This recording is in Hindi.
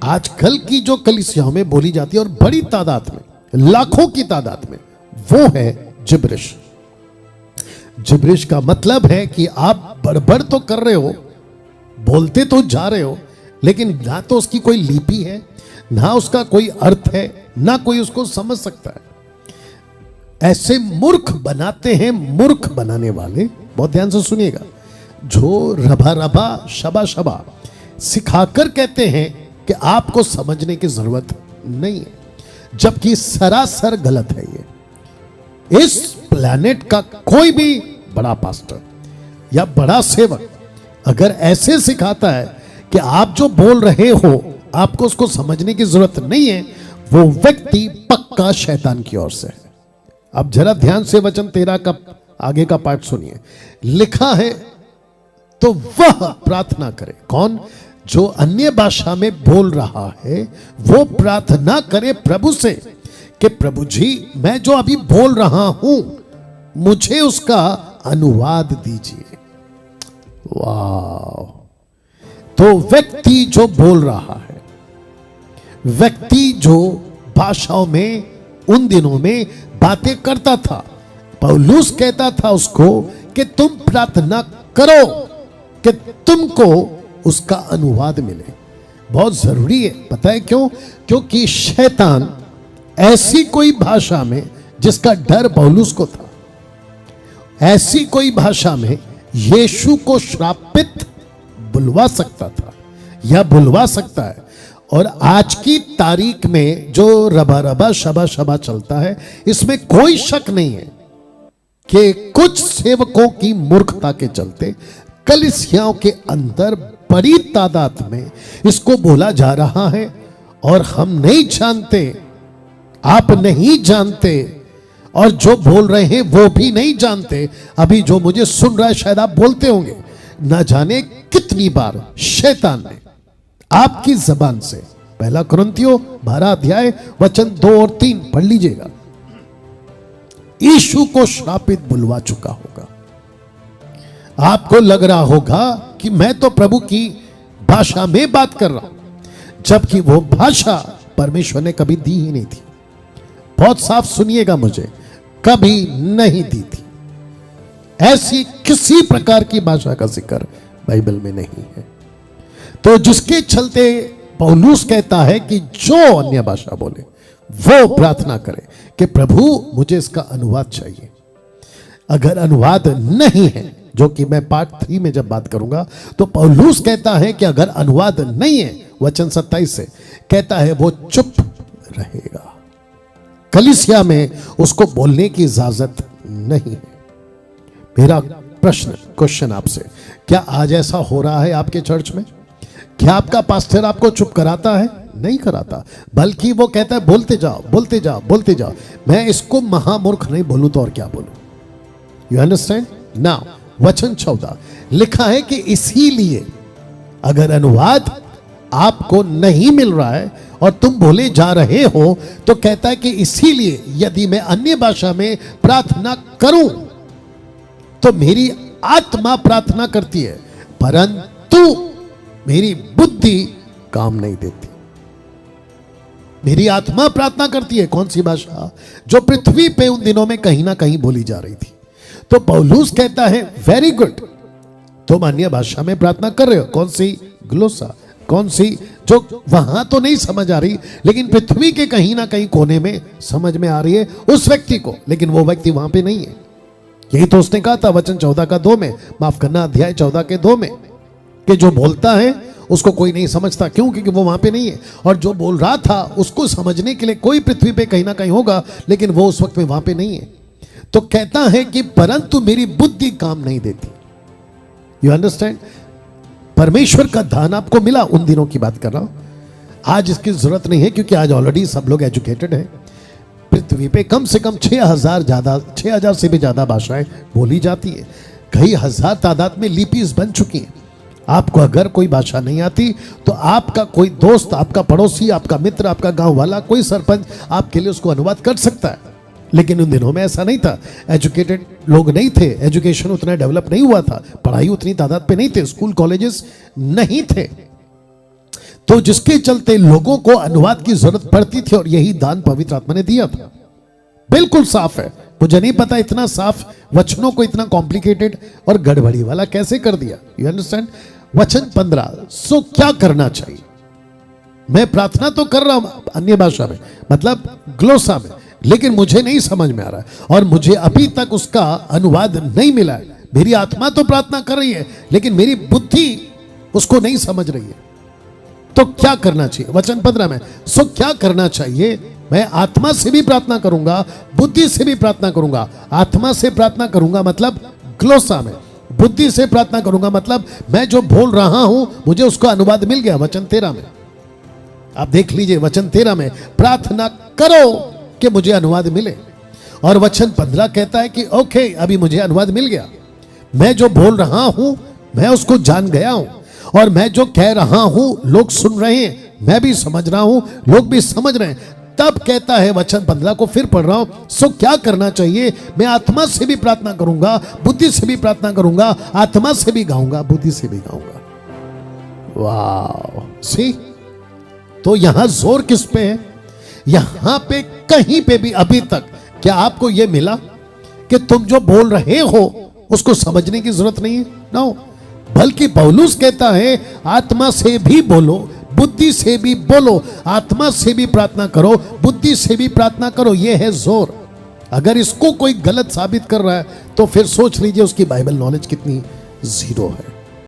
आजकल की जो कलीसियाओं में बोली जाती है और बड़ी तादाद में, लाखों की तादाद में, वो है जिब्रिश। जिब्रिश का मतलब है कि आप बड़बड़ तो कर रहे हो, बोलते तो जा रहे हो, लेकिन ना तो उसकी कोई लिपि है, ना उसका कोई अर्थ है, ना कोई उसको समझ सकता है। ऐसे मूर्ख बनाते हैं मूर्ख बनाने वाले। बहुत ध्यान से सुनिएगा, जो रबा रबा शबा शबा सिखाकर कहते हैं कि आपको समझने की जरूरत नहीं है, जबकि सरासर गलत है ये। इस प्लेनेट का कोई भी बड़ा पास्टर या बड़ा सेवक अगर ऐसे सिखाता है कि आप जो बोल रहे हो आपको उसको समझने की जरूरत नहीं है, वो व्यक्ति पक्का शैतान की ओर से है। अब जरा ध्यान से वचन 13 का आगे का पाठ सुनिए। लिखा है, तो वह प्रार्थना करे। कौन? जो अन्य भाषा में बोल रहा है वो प्रार्थना करे प्रभु से कि प्रभु जी, मैं जो अभी बोल रहा हूं मुझे उसका अनुवाद दीजिए। वाह! तो व्यक्ति जो बोल रहा है, व्यक्ति जो भाषाओं में उन दिनों में बातें करता था, पौलुस कहता था उसको कि तुम प्रार्थना करो कि तुमको उसका अनुवाद मिले। बहुत जरूरी है, पता है क्यों? क्योंकि शैतान ऐसी कोई भाषा में जिसका डर पौलुस को था, ऐसी कोई भाषा में यीशु को श्रापित बुलवा सकता था या बुलवा सकता है। और आज की तारीख में जो रबा रबा शबा शबा चलता है, इसमें कोई शक नहीं है कि कुछ सेवकों की मूर्खता के चलते कलीसियाओं के अंदर बड़ी तादाद में इसको बोला जा रहा है। और हम नहीं जानते, आप नहीं जानते, और जो बोल रहे हैं वो भी नहीं जानते। अभी जो मुझे सुन रहा है शायद आप बोलते होंगे, ना जाने कितनी बार शैतान ने आपकी जबान से, पहला कुरिन्थियों 12 अध्याय वचन 2 और 3 पढ़ लीजिएगा, यीशु को श्रापित बुलवा चुका होगा। आपको लग रहा होगा कि मैं तो प्रभु की भाषा में बात कर रहा हूं, जबकि वो भाषा परमेश्वर ने कभी दी ही नहीं थी। बहुत साफ सुनिएगा मुझे, कभी नहीं दी थी। ऐसी किसी प्रकार की भाषा का जिक्र बाइबल में नहीं है। तो जिसके चलते पौलुस कहता है कि जो अन्य भाषा बोले वो प्रार्थना करे कि प्रभु मुझे इसका अनुवाद चाहिए। अगर अनुवाद नहीं है, जो कि मैं पार्ट 3 में जब बात करूंगा, तो पौलुस कहता है कि अगर अनुवाद नहीं है, वचन 27 से कहता है वो चुप रहेगा। कलीसिया में उसको बोलने की इजाजत नहीं है। मेरा क्वेश्चन आपसे, क्या आज ऐसा हो रहा है आपके चर्च में? क्या आपका पास्टर आपको चुप कराता है? नहीं कराता, बल्कि वो कहता है बोलते जाओ बोलते जाओ बोलते जाओ। मैं इसको महामूर्ख नहीं बोलूं तो और क्या बोलूं? You understand now? वचन 14 लिखा है कि इसीलिए अगर अनुवाद आपको नहीं मिल रहा है और तुम बोले जा रहे हो, तो कहता है कि इसीलिए यदि मैं अन्य भाषा में प्रार्थना करूं तो मेरी आत्मा प्रार्थना करती है, परंतु मेरी बुद्धि काम नहीं देती। मेरी आत्मा प्रार्थना करती है। कौन सी भाषा? जो पृथ्वी पे उन दिनों में कहीं ना कहीं बोली जा रही थी। तो पौलुस कहता है वेरी गुड, तुम अन्य भाषा में प्रार्थना कर रहे हो। कौन सी? ग्लोसा। कौन सी? जो वहां तो नहीं समझ आ रही, लेकिन पृथ्वी के कहीं ना कहीं कोने में समझ में आ रही है उस व्यक्ति को, लेकिन वो व्यक्ति वहां पे नहीं है। यही तो उसने कहा था वचन 14 का 2 में, माफ करना अध्याय 14 के 2 में, कि जो बोलता है उसको कोई नहीं समझता। क्यों? क्योंकि वो वहां पे नहीं है। और जो बोल रहा था उसको समझने के लिए कोई पृथ्वी पे कहीं ना कहीं होगा, लेकिन वो उस वक्त में वहां पे नहीं है। तो कहता है कि परंतु मेरी बुद्धि काम नहीं देती। You understand? परमेश्वर का दान आपको मिला, उन दिनों की बात कर रहा हूं। आज इसकी जरूरत नहीं है, क्योंकि आज ऑलरेडी सब लोग एजुकेटेड हैं। पृथ्वी पे कम से कम 6,000 से भी ज्यादा भाषाएं बोली जाती है। कई हजार तादाद में लिपीज बन चुकी हैं। आपको अगर कोई भाषा नहीं आती तो आपका कोई दोस्त, आपका पड़ोसी, आपका मित्र, आपका गांव वाला, कोई सरपंच आपके लिए उसको अनुवाद कर सकता है। लेकिन उन दिनों में ऐसा नहीं था। एजुकेटेड लोग नहीं थे, एजुकेशन उतना डेवलप नहीं हुआ था, पढ़ाई उतनी तादाद पे नहीं थे, स्कूल कॉलेजेस नहीं थे। तो जिसके चलते लोगों को अनुवाद की जरूरत पड़ती थी और यही दान पवित्र आत्मा ने दिया था। बिल्कुल साफ है, मुझे नहीं पता इतना साफ वचनों को इतना कॉम्प्लिकेटेड और गड़बड़ी वाला कैसे कर दिया। You understand. वचन 15, सो क्या करना चाहिए। मैं प्रार्थना तो कर रहा हूं अन्य भाषा में, मतलब ग्लोसा में, लेकिन मुझे नहीं समझ में आ रहा है और मुझे अभी तक उसका अनुवाद नहीं मिला है। मेरी आत्मा तो प्रार्थना कर रही है लेकिन मेरी बुद्धि उसको नहीं समझ रही है। तो क्या करना चाहिए। वचन 15 में, सो क्या करना चाहिए। मैं आत्मा से भी प्रार्थना करूंगा, बुद्धि से भी प्रार्थना करूंगा। आत्मा से प्रार्थना करूंगा मतलब ग्लोसा में, बुद्धि से प्रार्थना करूंगा मतलब मैं जो बोल रहा हूं मुझे उसका अनुवाद मिल गया। वचन 13 में आप देख लीजिए, वचन 13 में प्रार्थना करो कि मुझे अनुवाद मिले, और वचन 15 कहता है कि ओके अभी मुझे अनुवाद मिल गया, मैं जो बोल रहा हूं मैं उसको जान गया हूं, और मैं जो कह रहा हूं लोग सुन रहे हैं, मैं भी समझ रहा हूं, लोग भी समझ रहे हैं। तब कहता है वचन 15 को फिर पढ़ रहा हूं, सो क्या करना चाहिए। मैं आत्मा से भी प्रार्थना करूंगा, बुद्धि से भी प्रार्थना करूंगा, आत्मा से भी गाऊंगा, बुद्धि से भी गाऊंगा। वाह, सी। तो यहां जोर किस पे है। यहां पे कहीं पे भी अभी तक क्या आपको यह मिला कि तुम जो बोल रहे हो उसको समझने की जरूरत नहीं है। नो, बल्कि पौलुस कहता है आत्मा से भी बोलो, बुद्धि से भी बोलो, आत्मा से भी प्रार्थना करो, बुद्धि से भी प्रार्थना करो। यह है जोर। अगर इसको कोई गलत साबित कर रहा है तो फिर सोच लीजिए उसकी बाइबल नॉलेज कितनी जीरो है।